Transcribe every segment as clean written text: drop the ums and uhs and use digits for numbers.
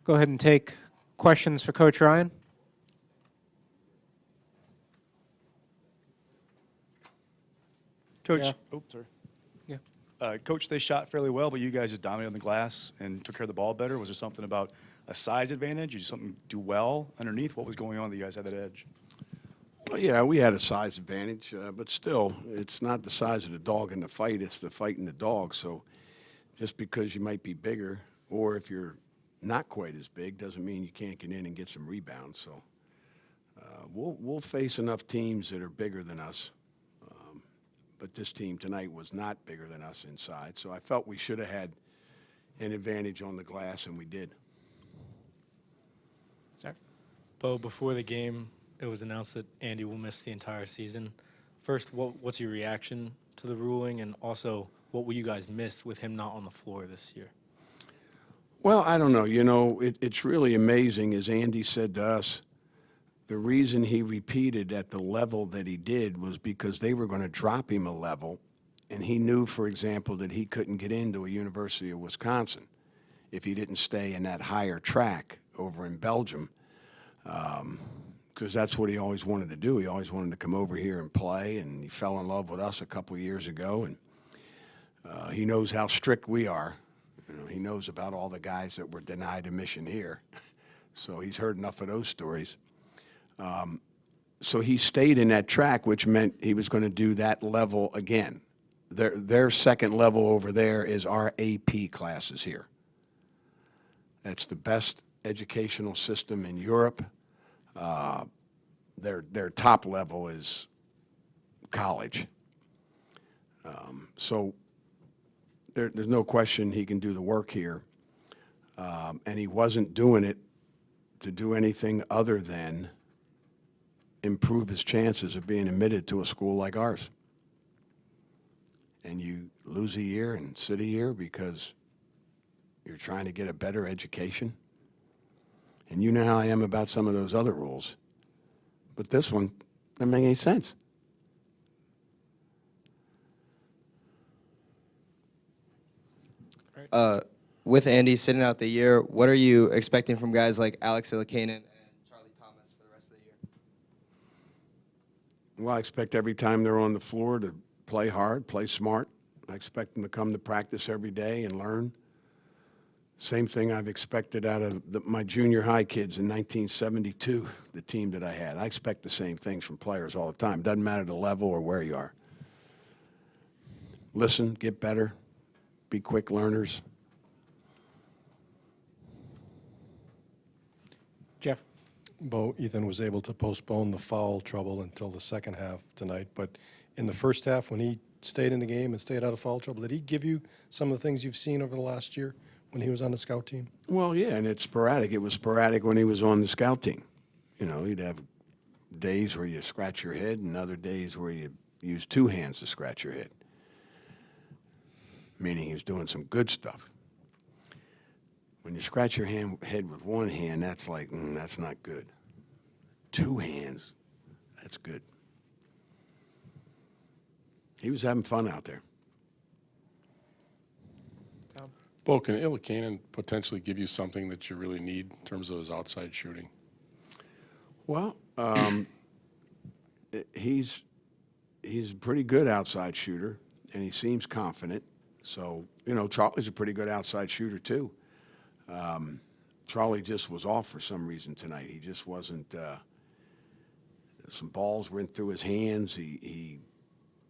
Go ahead and take questions for Coach Ryan. Coach, Yeah. oh, sorry. Yeah. Coach, they shot fairly well, but you guys just dominated on the glass and took care of the ball better. Was there something about a size advantage? Did you something do well underneath? What was going on that you guys had that edge? Well, yeah, we had a size advantage, but still, it's not the size of the dog in the fight, it's the fight in the dog. So just because you might be bigger, or if you're not quite as big, doesn't mean you can't get in and get some rebounds. So we'll face enough teams that are bigger than us. But this team tonight was not bigger than us inside. So I felt we should have had an advantage on the glass, and we did. Sorry. Bo, before the game, it was announced that Andy will miss the entire season. First, what's your reaction to the ruling, and also what will you guys miss with him not on the floor this year? Well, I don't know. You know, it's really amazing, as Andy said to us, the reason he repeated at the level that he did was because they were going to drop him a level, and he knew, for example, that he couldn't get into a University of Wisconsin if he didn't stay in that higher track over in Belgium, because that's what he always wanted to do. He always wanted to come over here and play, and he fell in love with us a couple of years ago, and he knows how strict we are. You know, he knows about all the guys that were denied admission here, so he's heard enough of those stories. So he stayed in that track, which meant he was going to do that level again. Their second level over there is our AP classes here. That's the best educational system in Europe. Their top level is college. So there's no question he can do the work here. And he wasn't doing it to do anything other than improve his chances of being admitted to a school like ours. And you lose a year and sit a year because you're trying to get a better education. And you know how I am about some of those other rules. But this one doesn't make any sense. With Andy sitting out the year, what are you expecting from guys like Alex Ilikainen and Charlie Thomas for the rest of the year? Well, I expect every time they're on the floor to play hard, play smart. I expect them to come to practice every day and learn. Same thing I've expected out of my junior high kids in 1972, the team that I had. I expect the same things from players all the time. Doesn't matter the level or where you are. Listen, get better, be quick learners. Jeff. Bo, Ethan was able to postpone the foul trouble until the second half tonight, but in the first half, when he stayed in the game and stayed out of foul trouble, did he give you some of the things you've seen over the last year when he was on the scout team? Well, yeah, and it's sporadic. It was sporadic when he was on the scout team. You know, he'd have days where you scratch your head and other days where you use two hands to scratch your head, meaning he was doing some good stuff. When you scratch your head with one hand, that's like, that's not good. Two hands, that's good. He was having fun out there. Bo, can Ilikainen potentially give you something that you really need in terms of his outside shooting? Well, he's a pretty good outside shooter, and he seems confident. So, you know, Charlie's a pretty good outside shooter, too. Charlie just was off for some reason tonight. He just wasn't, some balls went through his hands. He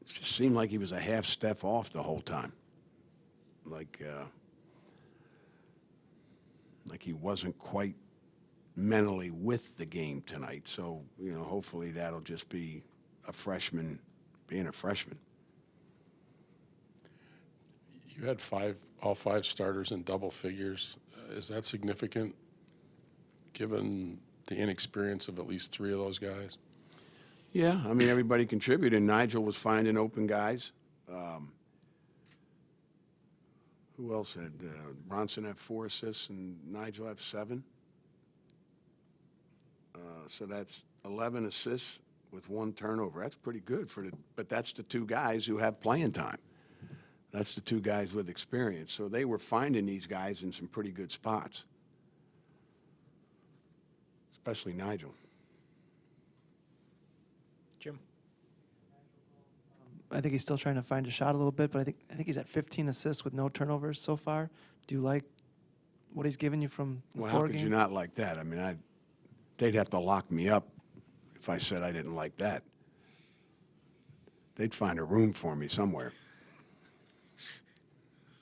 just seemed like he was a half step off the whole time. Like he wasn't quite mentally with the game tonight. So, you know, hopefully that'll just be a freshman being a freshman. You had all five starters in double figures. Is that significant, given the inexperience of at least three of those guys? Yeah, I mean, everybody contributed. Nigel was finding open guys. Who else had? Bronson had 4 assists and Nigel had 7. So that's 11 assists with 1 turnover. That's pretty good but that's the 2 guys who have playing time. That's the 2 guys with experience. So they were finding these guys in some pretty good spots. especially Nigel. Jim? I think he's still trying to find a shot a little bit, but I think he's at 15 assists with no turnovers so far. Do you like what he's given you from the Well, how floor could game? you not like that? I mean, they'd have to lock me up if I said I didn't like that. They'd find a room for me somewhere.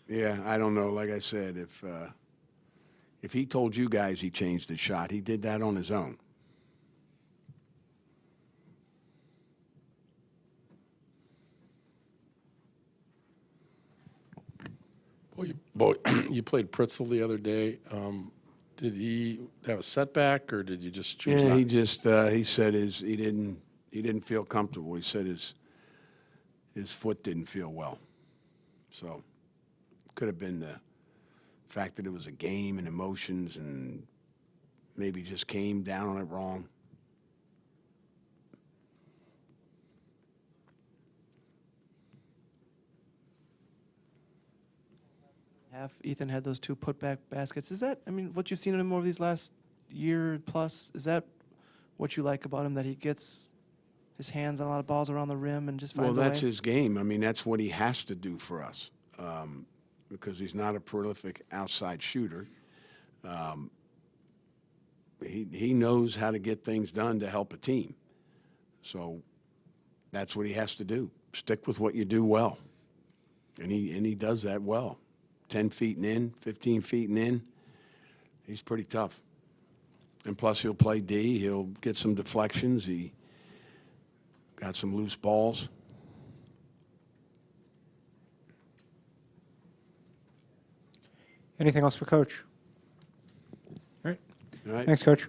Yeah, I don't know. Like I said, if he told you guys he changed his shot, he did that on his own. You played Pritzel the other day. Did he have a setback, or did you just choose Yeah, not? he just he said he didn't feel comfortable. He said his foot didn't feel well. So could have been the fact that it was a game and emotions, and maybe just came down on it wrong. Ethan had those 2 putback baskets. Is that, I mean, what you've seen in him over these last year plus, is that what you like about him, that he gets his hands on a lot of balls around the rim and just finds Well, a that's way? his game. I mean, that's what he has to do for us, because he's not a prolific outside shooter. He knows how to get things done to help a team. So that's what he has to do. Stick with what you do well, and he does that well. 10 feet and in, 15 feet and in. He's pretty tough. And plus, he'll play D. He'll get some deflections. He got some loose balls. Anything else for Coach? All right. All right. Thanks, Coach.